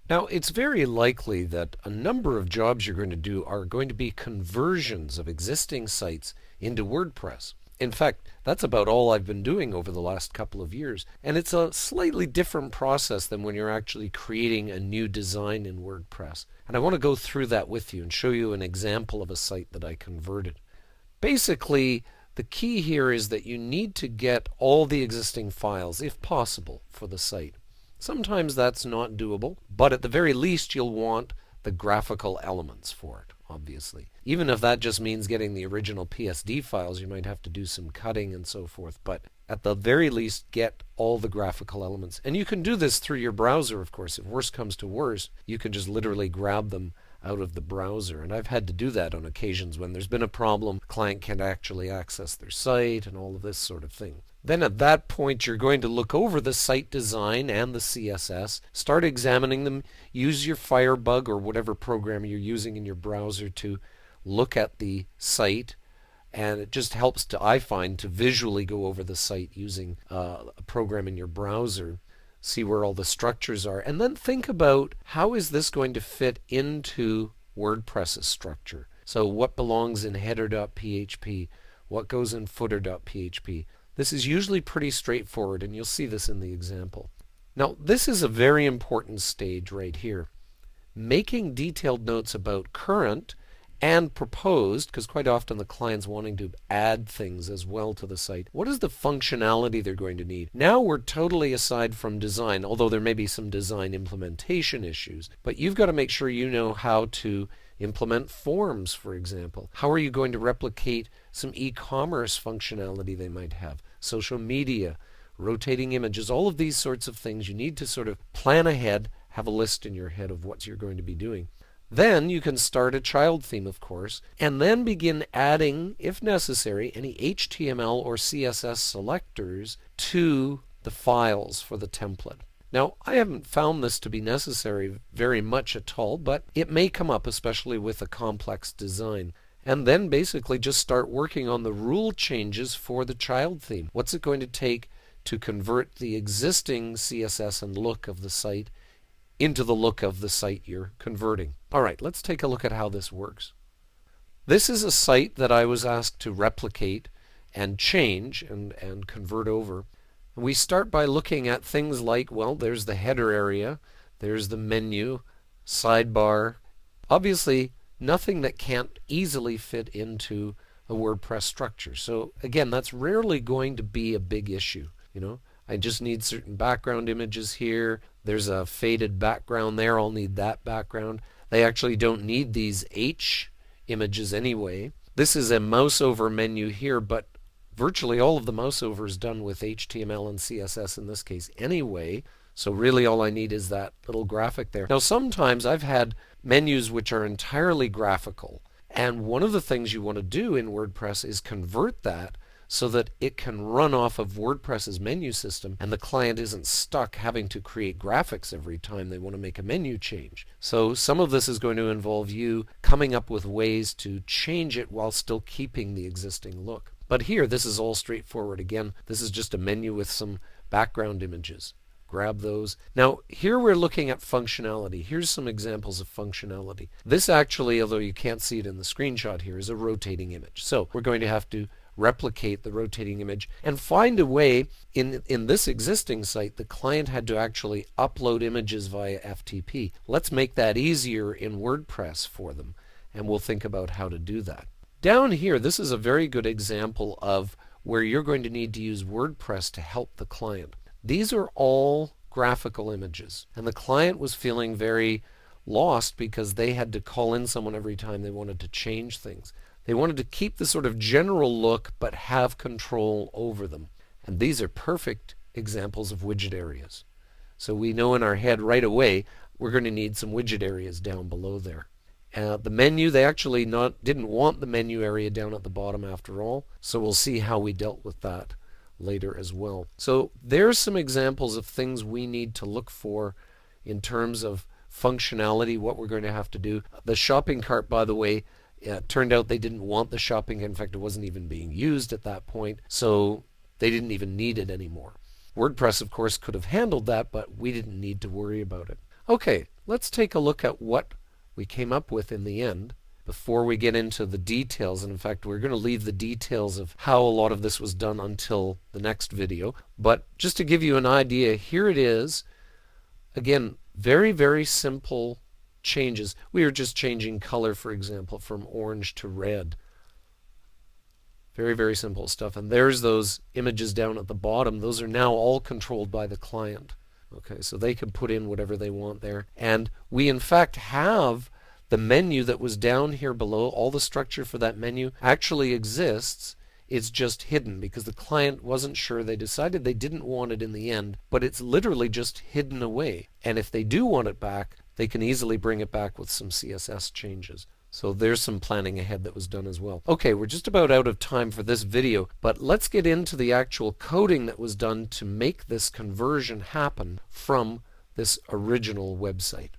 Now, it's very likely that a number of jobs you're going to do are going to be conversions of existing sites into WordPress. In fact, that's about all I've been doing over the last couple of years. And it's a slightly different process than when you're actually creating a new design in WordPress. And I want to go through that with you and show you an example of a site that I converted. Basically, the key here is that you need to get all the existing files, if possible, for the site. Sometimes that's not doable, but at the very least you'll want the graphical elements for it, obviously. Even if that just means getting the original PSD files, you might have to do some cutting and so forth, but at the very least get all the graphical elements. And you can do this through your browser, of course. If worse comes to worse, you can just literally grab them out of the browser. And I've had to do that on occasions when there's been a problem, the client can't actually access their site and all of this sort of thing. Then at that point you're going to look over the site design and the CSS, start examining them, use your Firebug or whatever program you're using in your browser to look at the site, and it just helps to, I find, to visually go over the site using a program in your browser, see where all the structures are, and then think about how is this going to fit into WordPress's structure. So what belongs in header.php, what goes in footer.php. This is usually pretty straightforward, and you'll see this in the example. Now, this is a very important stage right here. Making detailed notes about current and proposed, because quite often the client's wanting to add things as well to the site. What is the functionality they're going to need? Now we're totally aside from design, although there may be some design implementation issues. But you've got to make sure you know how to implement forms, for example. How are you going to replicate some e-commerce functionality they might have? Social media, rotating images, all of these sorts of things. You need to sort of plan ahead, have a list in your head of what you're going to be doing. Then you can start a child theme, of course, and then begin adding, if necessary, any HTML or CSS selectors to the files for the template. Now, I haven't found this to be necessary very much at all, but it may come up, especially with a complex design. And then basically just start working on the rule changes for the child theme. What's it going to take to convert the existing CSS and look of the site into the look of the site you're converting? All right, let's take a look at how this works. This is a site that I was asked to replicate and change and convert over. We start by looking at things like, well, there's the header area, there's the menu, sidebar. Obviously, nothing that can't easily fit into a WordPress structure. So again, that's rarely going to be a big issue. I just need certain background images here. There's a faded background there. I'll need that background. They actually don't need these H images anyway. This is a mouse over menu here, but virtually all of the mouse over is done with HTML and CSS in this case anyway. So really all I need is that little graphic there. Now sometimes I've had menus which are entirely graphical, and one of the things you want to do in WordPress is convert that so that it can run off of WordPress's menu system and the client isn't stuck having to create graphics every time they want to make a menu change. So some of this is going to involve you coming up with ways to change it while still keeping the existing look. But here, this is all straightforward. Again, this is just a menu with some background images. Grab those. Now, here we're looking at functionality. Here's some examples of functionality. This actually, although you can't see it in the screenshot here, is a rotating image. So we're going to have to replicate the rotating image and find a way. In this existing site, the client had to actually upload images via FTP. Let's make that easier in WordPress for them, and we'll think about how to do that. Down here, this is a very good example of where you're going to need to use WordPress to help the client. These are all graphical images, and the client was feeling very lost because they had to call in someone every time they wanted to change things. They wanted to keep the sort of general look but have control over them. And these are perfect examples of widget areas. So we know in our head right away we're going to need some widget areas down below there. The menu, they actually didn't want the menu area down at the bottom after all, so we'll see how we dealt with that later as well. So there's some examples of things we need to look for in terms of functionality, what we're going to have to do. The shopping cart, by the way, it turned out they didn't want the shopping. In fact, it wasn't even being used at that point, so they didn't even need it anymore. WordPress, of course, could have handled that, but we didn't need to worry about it. Okay, let's take a look at what we came up with in the end before we get into the details. And in fact, we're going to leave the details of how a lot of this was done until the next video. But just to give you an idea, here it is. Again, very, very simple changes. We are just changing color, for example, from orange to red. Very, very simple stuff. And there's those images down at the bottom. Those are now all controlled by the client. Okay, so they can put in whatever they want there. And we, in fact, have the menu that was down here below. All the structure for that menu actually exists. It's just hidden because the client wasn't sure. They decided they didn't want it in the end, but it's literally just hidden away. And if they do want it back, they can easily bring it back with some CSS changes. So there's some planning ahead that was done as well. Okay, we're just about out of time for this video, but let's get into the actual coding that was done to make this conversion happen from this original website.